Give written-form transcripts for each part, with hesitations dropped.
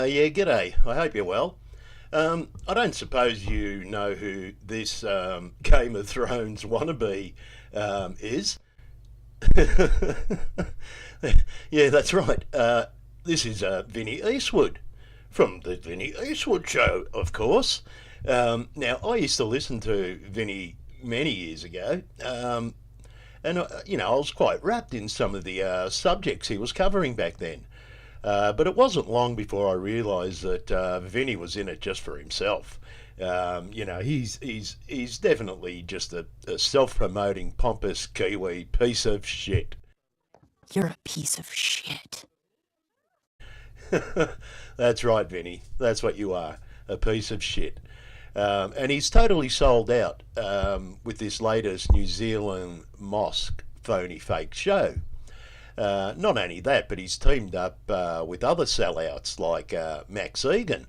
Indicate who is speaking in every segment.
Speaker 1: Yeah, g'day. I hope you're well. I don't suppose you know who this Game of Thrones wannabe is. Yeah, that's right. This is Vinny Eastwood from the Vinny Eastwood Show, of course. Now, I used to listen to Vinny many years ago, and I was quite wrapped in some of the subjects he was covering back then. But it wasn't long before I realised that Vinny was in it just for himself. He's definitely just a self-promoting, pompous Kiwi piece of shit.
Speaker 2: You're a piece of shit.
Speaker 1: That's right, Vinny. That's what you are, a piece of shit. And he's totally sold out with this latest New Zealand mosque phony fake show. Not only that, but he's teamed up with other sellouts like Max Egan.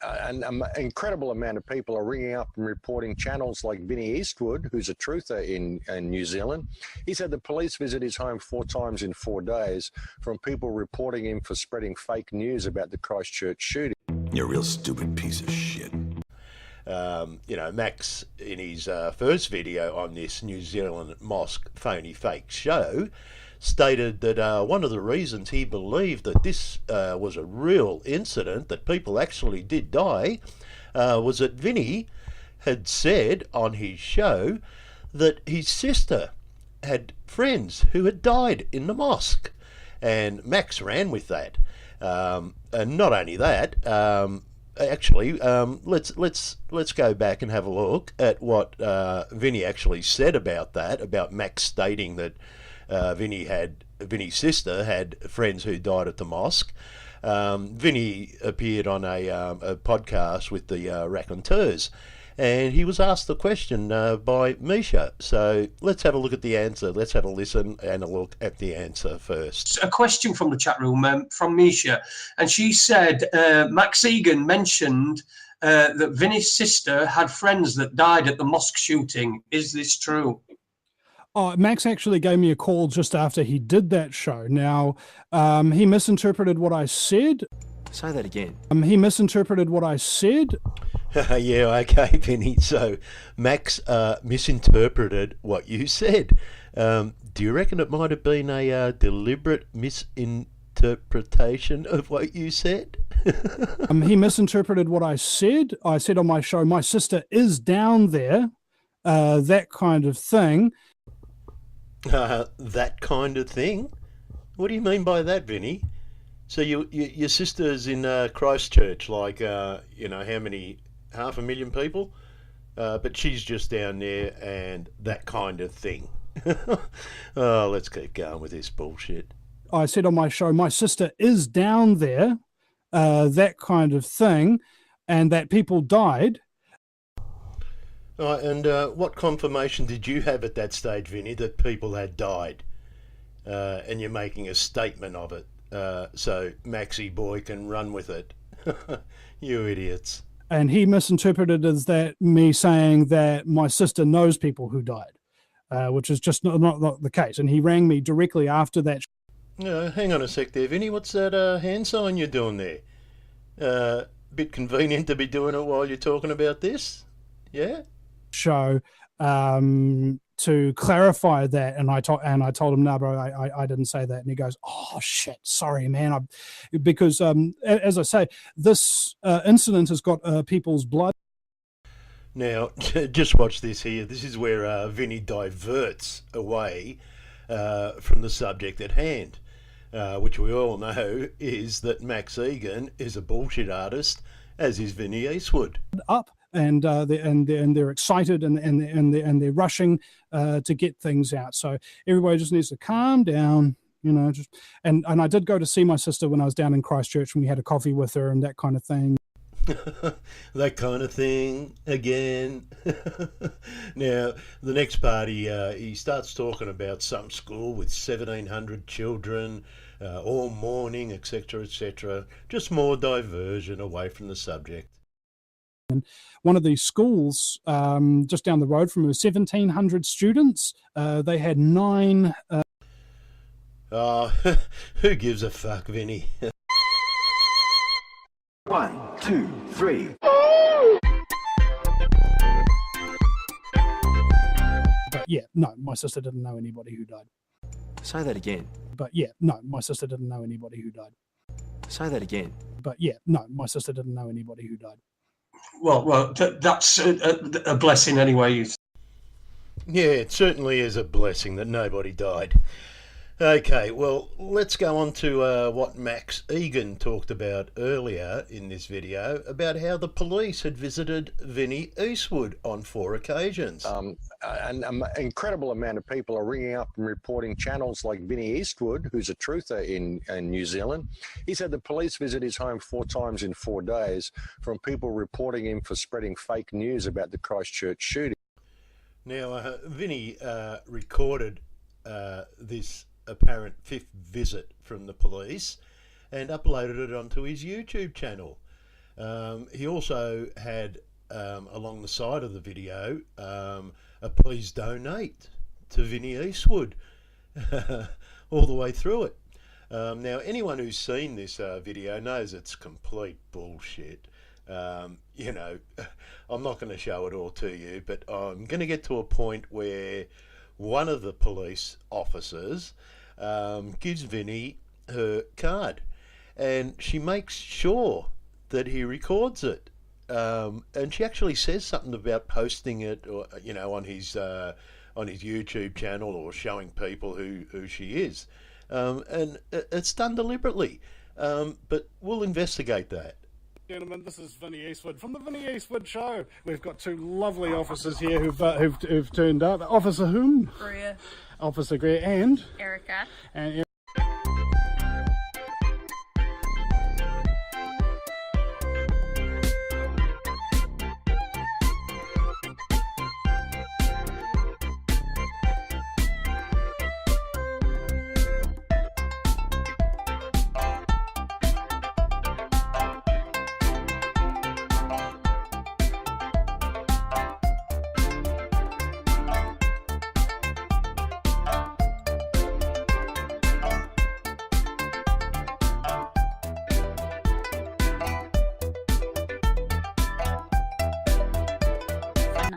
Speaker 3: An incredible amount of people are ringing up and reporting channels like Vinny Eastwood, who's a truther in New Zealand. He's had the police visit his home 4 times in 4 days from people reporting him for spreading fake news about the Christchurch shooting.
Speaker 4: You're a real stupid piece of shit.
Speaker 1: Max, in his first video on this New Zealand mosque phony fake show, stated that one of the reasons he believed that this was a real incident, that people actually did die, was that Vinny had said on his show that his sister had friends who had died in the mosque. And Max ran with that. And not only that, let's go back and have a look at what Vinny actually said about that, about Max stating that Vinny's sister had friends who died at the mosque. Vinny appeared on a podcast with the raconteurs, and he was asked the question by Misha. So let's have a look at the answer. Let's have a listen and a look at the answer first.
Speaker 5: A question from the chat room from Misha, and she said Max Egan mentioned that Vinny's sister had friends that died at the mosque shooting. Is this true?
Speaker 6: Oh, Max actually gave me a call just after he did that show. Now, he misinterpreted what I said.
Speaker 4: Say that again.
Speaker 6: He misinterpreted what I said.
Speaker 1: Yeah, okay, Vinny. So Max misinterpreted what you said. Do you reckon it might have been a deliberate misinterpretation of what you said?
Speaker 6: He misinterpreted what I said. I said on my show, my sister is down there, that kind of thing.
Speaker 1: That kind of thing? What do you mean by that, Vinny? So your sister's in Christchurch, like, how many, 500,000 people? But she's just down there and that kind of thing. Oh, let's keep going with this bullshit.
Speaker 6: I said on my show, my sister is down there, that kind of thing, and that people died.
Speaker 1: And what confirmation did you have at that stage, Vinny, that people had died? And you're making a statement of it, so Maxie boy can run with it. You idiots.
Speaker 6: And he misinterpreted as that me saying that my sister knows people who died, which is just not the case. And he rang me directly after that.
Speaker 1: Hang on a sec there, Vinny. What's that hand sign you're doing there? Bit convenient to be doing it while you're talking about this, yeah?
Speaker 6: Show to clarify that, and I told him, no, bro, I didn't say that. And he goes, oh shit, sorry, man, because as I say, this incident has got people's blood.
Speaker 1: Now, just watch this here. This is where Vinny diverts away from the subject at hand, which we all know is that Max Egan is a bullshit artist, as is Vinny Eastwood.
Speaker 6: Up. And they're excited and they're rushing to get things out. So everybody just needs to calm down, and I did go to see my sister when I was down in Christchurch, and we had a coffee with her and that kind of thing.
Speaker 1: That kind of thing again. Now, the next part, he starts talking about some school with 1,700 children, all mourning, etc., etc. Just more diversion away from the subject.
Speaker 6: And one of these schools just down the road from her, 1,700 students. They had 9.
Speaker 1: Oh, who gives a fuck, Vinny?
Speaker 4: 2, 3.
Speaker 6: But yeah, no, my sister didn't know anybody who died.
Speaker 4: Say that again.
Speaker 6: But yeah, no, my sister didn't know anybody who died.
Speaker 4: Say that again.
Speaker 6: But yeah, no, my sister didn't know anybody who died.
Speaker 5: Well, that's a blessing anyway.
Speaker 1: Yeah, it certainly is a blessing that nobody died. Okay, well, let's go on to what Max Egan talked about earlier in this video about how the police had visited Vinny Eastwood on 4 occasions.
Speaker 3: An incredible amount of people are ringing up and reporting channels like Vinny Eastwood, who's a truther in New Zealand. He said the police visit his home 4 times in 4 days from people reporting him for spreading fake news about the Christchurch shooting.
Speaker 1: Now, Vinny recorded this apparent 5th visit from the police and uploaded it onto his YouTube channel. He also had along the side of the video a please donate to Vinny Eastwood all the way through it. Now, anyone who's seen this video knows it's complete bullshit. You know, I'm not going to show it all to you, but I'm going to get to a point where one of the police officers gives Vinny her card, and she makes sure that he records it. And she actually says something about posting it, or you know, on his YouTube channel, or showing people who she is. And it's done deliberately. But we'll investigate that.
Speaker 6: Gentlemen, this is Vinny Eastwood from the Vinny Eastwood Show. We've got 2 lovely officers here who've turned up. Officer whom?
Speaker 7: Greer.
Speaker 6: Officer Greer and
Speaker 7: Erica.
Speaker 6: and.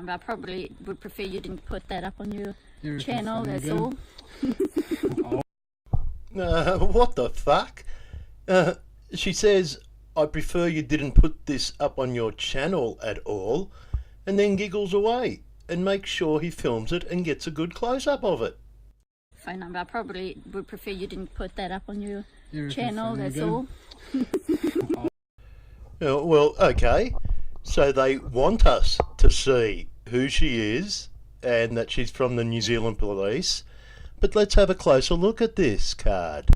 Speaker 7: I probably would prefer you didn't put that up on your channel, that's all.
Speaker 1: What the fuck? She says, I prefer you didn't put this up on your channel at all, and then giggles away and makes sure he films it and gets a good close-up of it.
Speaker 7: Phone number, I probably would prefer you didn't put that up on your channel, that's all.
Speaker 1: Well, okay. So they want us to see who she is and that she's from the New Zealand Police. But let's have a closer look at this card.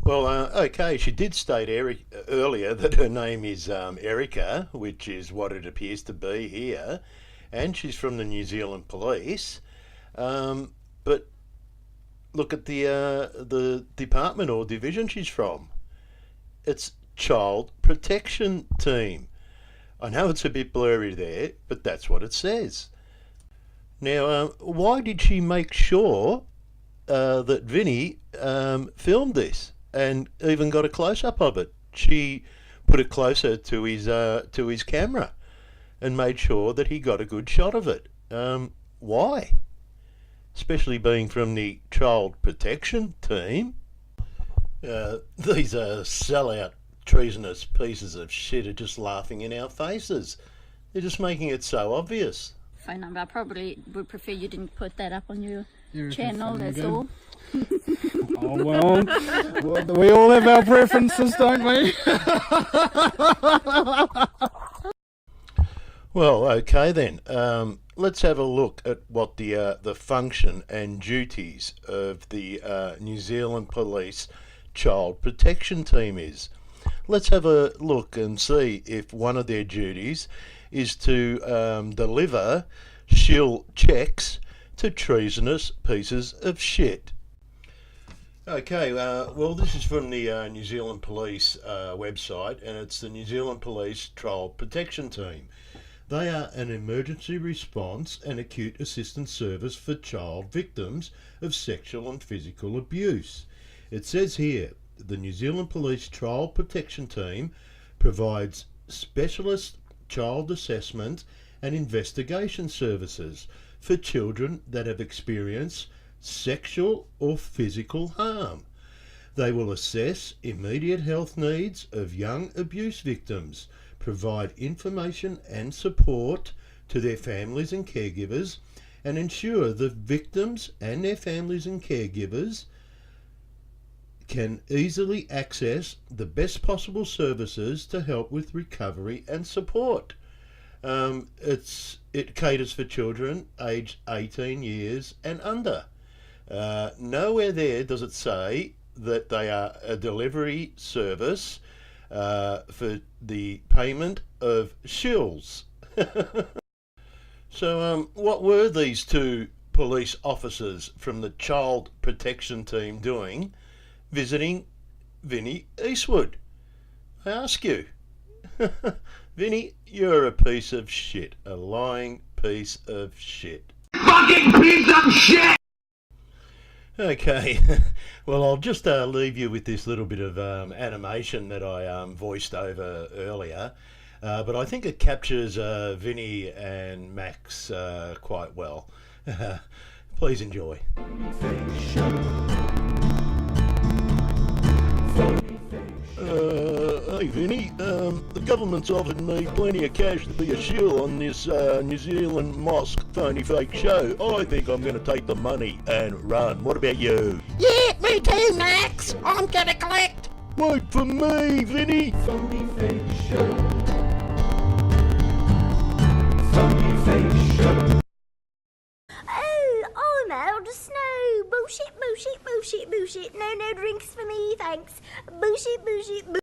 Speaker 1: Well, okay, she did state earlier that her name is Erica, which is what it appears to be here, and she's from the New Zealand Police. But look at the department or division she's from. It's Child Protection Team. I know it's a bit blurry there, but that's what it says. Now, why did she make sure that Vinny filmed this and even got a close-up of it? She put it closer to his camera and made sure that he got a good shot of it. Why? Especially being from the Child Protection Team. These are sellout treasonous pieces of shit are just laughing in our faces. They're just making it so obvious.
Speaker 7: Phone number, I probably would prefer you didn't put that up on your channel, that's all.
Speaker 6: Oh, well, we all have our preferences, don't we?
Speaker 1: Well, okay then. Let's have a look at what the function and duties of the New Zealand Police Child Protection Team is. Let's have a look and see if one of their duties is to deliver shill checks to treasonous pieces of shit. Okay, well, this is from the New Zealand Police website, and it's the New Zealand Police Child Protection Team. They are an emergency response and acute assistance service for child victims of sexual and physical abuse. It says here, the New Zealand Police Child Protection Team provides specialist child assessment and investigation services for children that have experienced sexual or physical harm. They will assess immediate health needs of young abuse victims, provide information and support to their families and caregivers, and ensure the victims and their families and caregivers can easily access the best possible services to help with recovery and support. It caters for children aged 18 years and under. Nowhere there does it say that they are a delivery service for the payment of shills. So what were these two police officers from the Child Protection Team doing visiting Vinny Eastwood? I ask you. Vinny, you're a piece of shit. A lying piece of shit.
Speaker 8: Fucking piece of shit!
Speaker 1: Okay, well, I'll just leave you with this little bit of animation that I voiced over earlier, but I think it captures Vinny and Max quite well. Please enjoy. Hey Vinny, the government's offered me plenty of cash to be a shill on this New Zealand mosque phony fake show. I think I'm going to take the money and run. What about you?
Speaker 2: Yeah, me too, Max. I'm gonna collect.
Speaker 1: Wait for me, Vinny.
Speaker 8: Phony fake show. Phony fake show.
Speaker 9: Oh, I'm out of snow. Bullshit, bullshit, bullshit, bullshit. No drinks for me, thanks. Bullshit, bullshit, bullshit.